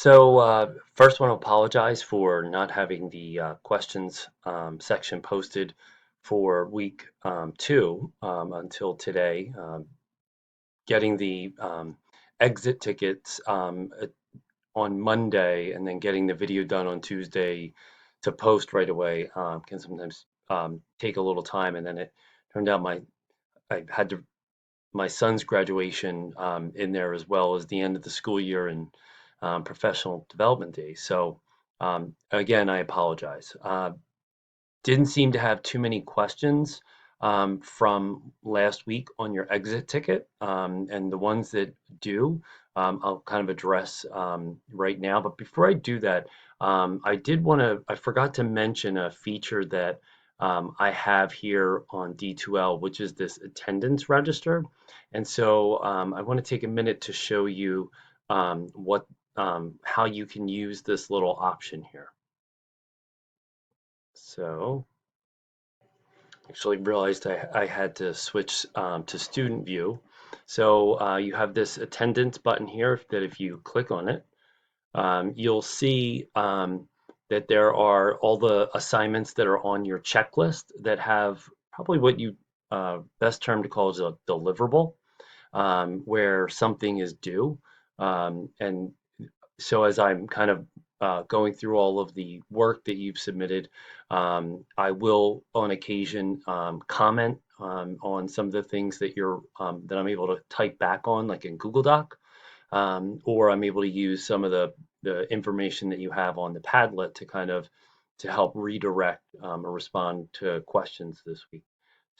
First, want to apologize for not having the questions section posted for week two until today. Getting the exit tickets on Monday and then getting the video done on Tuesday to post right away can sometimes take a little time. And then it turned out I had to my son's graduation in there as well as the end of the school year and professional development days. So again, I apologize. Didn't seem to have too many questions from last week on your exit ticket, and the ones that do, I'll kind of address right now. But before I do that, I forgot to mention a feature that I have here on D2L, which is this attendance register. And so I want to take a minute to show you how you can use this little option here. So actually realized I had to switch to student view. So you have this attendance button here that if you click on it, you'll see that there are all the assignments that are on your checklist that have probably what you best term to call is a deliverable, where something is due. And so as I'm kind of going through all of the work that you've submitted, I will on occasion comment on some of the things that I'm able to type back on, like in Google Doc, or I'm able to use some of the information that you have on the Padlet to kind of to help redirect or respond to questions this week.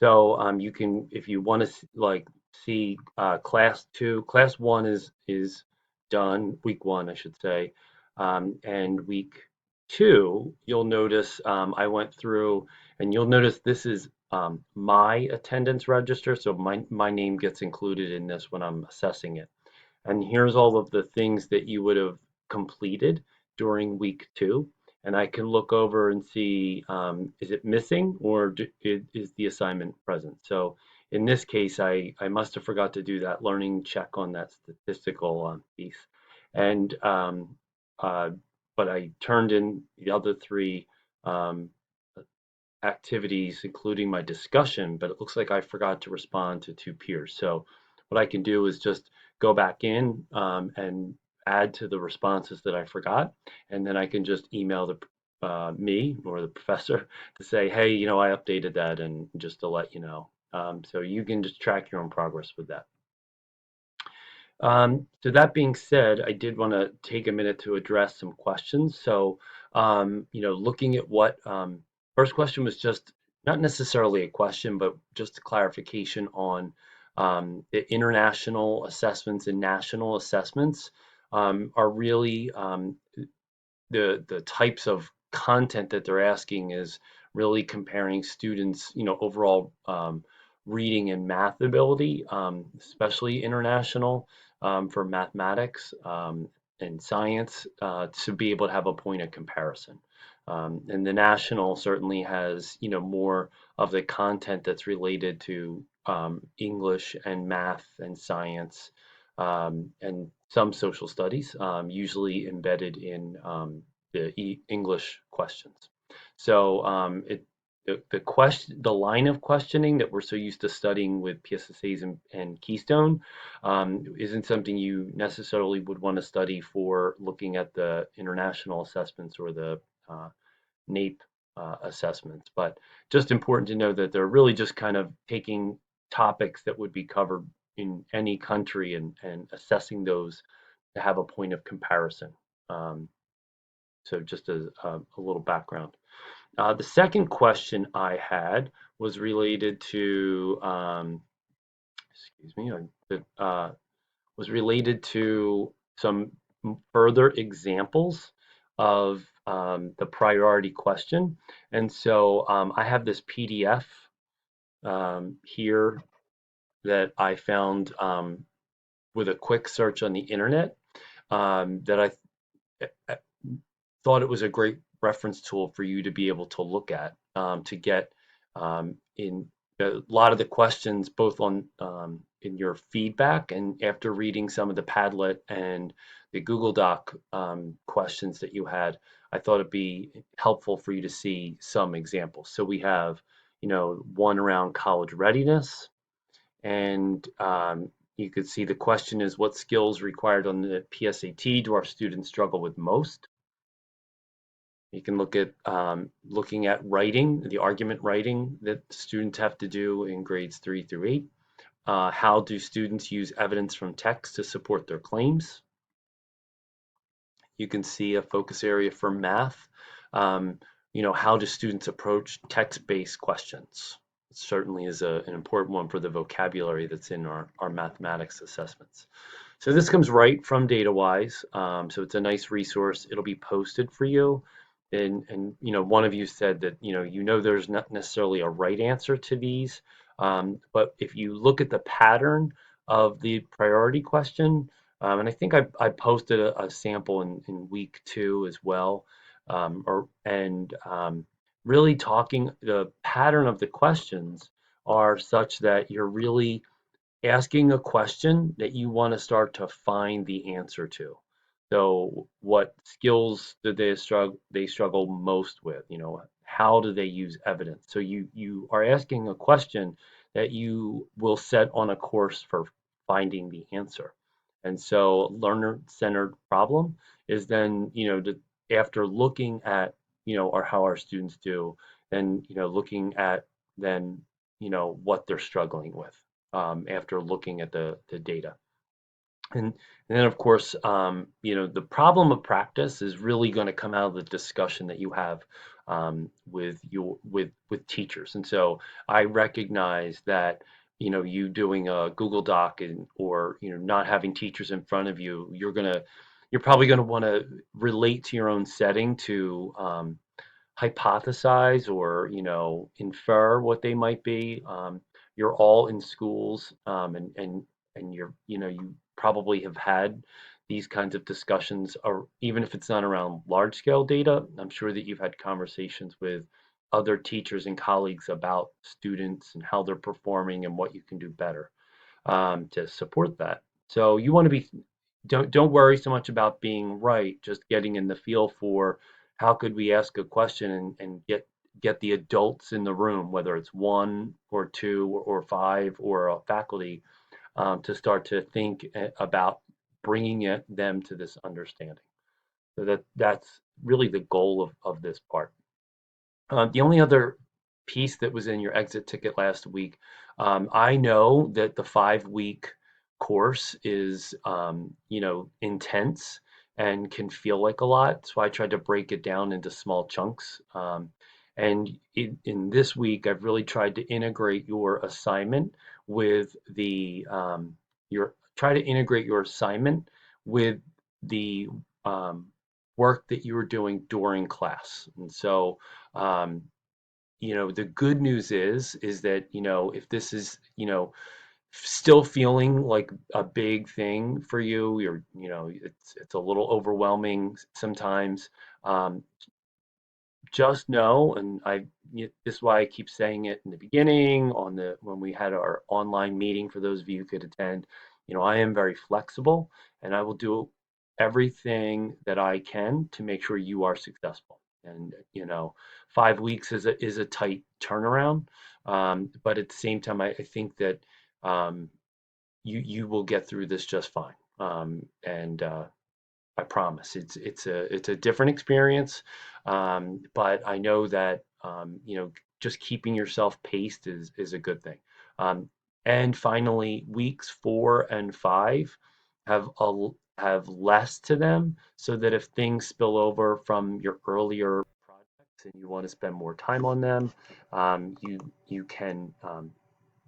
So you can, if you want to see class two, class one is done, week one, I should say, and week two, you'll notice I went through, and you'll notice this is my attendance register, so my name gets included in this when I'm assessing it. And here's all of the things that you would have completed during week two. And I can look over and see, is it missing or is the assignment present? So in this case, I must have forgot to do that learning check on that statistical piece. And uh, but I turned in the other three um, activities, including my discussion, but it looks like I forgot to respond to two peers. So what I can do is just go back in and add to the responses that I forgot, and then I can just email me or the professor to say, hey, I updated that, and just to let you know. So you can just track your own progress with that. So that being said, I did want to take a minute to address some questions. So, looking at what first question was just not necessarily a question, but just a clarification on the international assessments and national assessments are really the types of content that they're asking is really comparing students, overall reading and math ability, especially international for mathematics and science, to be able to have a point of comparison. And the national certainly has, more of the content that's related to English and math and science and some social studies, usually embedded in the English questions. So the line of questioning that we're so used to studying with PSSAs and Keystone isn't something you necessarily would want to study for looking at the international assessments or the NAEP assessments. But just important to know that they're really just kind of taking topics that would be covered in any country and assessing those to have a point of comparison. Um, so just as a little background. The second question I had was related to, excuse me, was related to some further examples of the priority question. And so I have this PDF here that I found with a quick search on the internet that I thought it was a great reference tool for you to be able to look at to get in a lot of the questions, both on in your feedback and after reading some of the Padlet and the Google Doc questions that you had, I thought it'd be helpful for you to see some examples. So we have, one around college readiness, and you could see the question is, what skills required on the PSAT do our students struggle with most? You can look at looking at writing, the argument writing that students have to do in grades 3 through 8. How do students use evidence from text to support their claims? You can see a focus area for math. Um, how do students approach text-based questions? It certainly is an important one for the vocabulary that's in our mathematics assessments. So this comes right from DataWise. So it's a nice resource. It'll be posted for you. And one of you said that there's not necessarily a right answer to these, but if you look at the pattern of the priority question, and I think I posted a sample in week 2 as well, really talking the pattern of the questions are such that you're really asking a question that you want to start to find the answer to. So what skills do they struggle most with? How do they use evidence? So you are asking a question that you will set on a course for finding the answer. And so learner-centered problem is then, after looking at, or how our students do, then, looking at then, what they're struggling with after looking at the data. And then, of course, the problem of practice is really going to come out of the discussion that you have with teachers. And so I recognize that you doing a Google Doc or not having teachers in front of you, you're probably going to want to relate to your own setting to hypothesize or infer what they might be. You're all in schools, and you probably have had these kinds of discussions, or even if it's not around large scale data. I'm sure that you've had conversations with other teachers and colleagues about students and how they're performing and what you can do better to support that. So you want to be don't worry so much about being right, just getting in the feel for how could we ask a question and get the adults in the room, whether it's one or two or five or a faculty, to start to think about bringing them to this understanding. So that's really the goal of this part. The only other piece that was in your exit ticket last week, I know that the 5 week course is, intense and can feel like a lot. So I tried to break it down into small chunks. And in this week, I've really tried to integrate your assignment with try to integrate your assignment with the um, work that you were doing during class. And so, um, the good news is that, if this is, still feeling like a big thing for you, it's a little overwhelming sometimes. Um, just know, and this is why I keep saying it in the beginning when we had our online meeting for those of you who could attend. I am very flexible, and I will do everything that I can to make sure you are successful. And 5 weeks is a tight turnaround, but at the same time, I think that um, you will get through this just fine. And I promise. It's a different experience, but I know that just keeping yourself paced is a good thing. Um, and finally, weeks 4 and 5 have less to them, so that if things spill over from your earlier projects and you want to spend more time on them, you can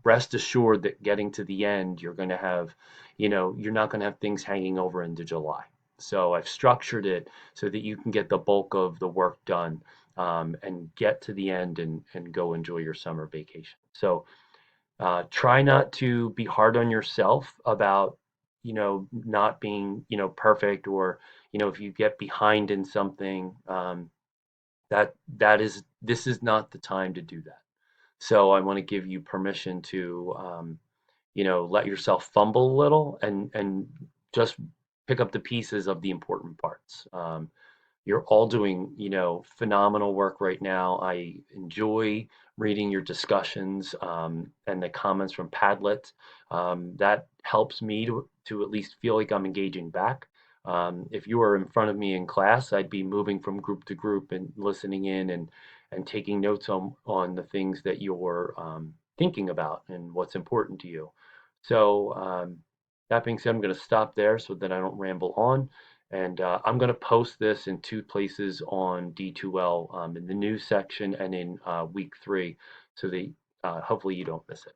rest assured that getting to the end, you're going to have, you're not going to have things hanging over into July. So I've structured it so that you can get the bulk of the work done, and get to the end and go enjoy your summer vacation. So try not to be hard on yourself about, not being, perfect, or, if you get behind in something, this is not the time to do that. So I want to give you permission to, let yourself fumble a little and just pick up the pieces of the important parts. You're all doing, phenomenal work right now. I enjoy reading your discussions and the comments from Padlet. That helps me to at least feel like I'm engaging back. If you were in front of me in class, I'd be moving from group to group and listening in and taking notes on the things that you're thinking about and what's important to you. So that being said, I'm going to stop there so that I don't ramble on. And I'm going to post this in two places on D2L in the news section and in week 3 so that hopefully you don't miss it.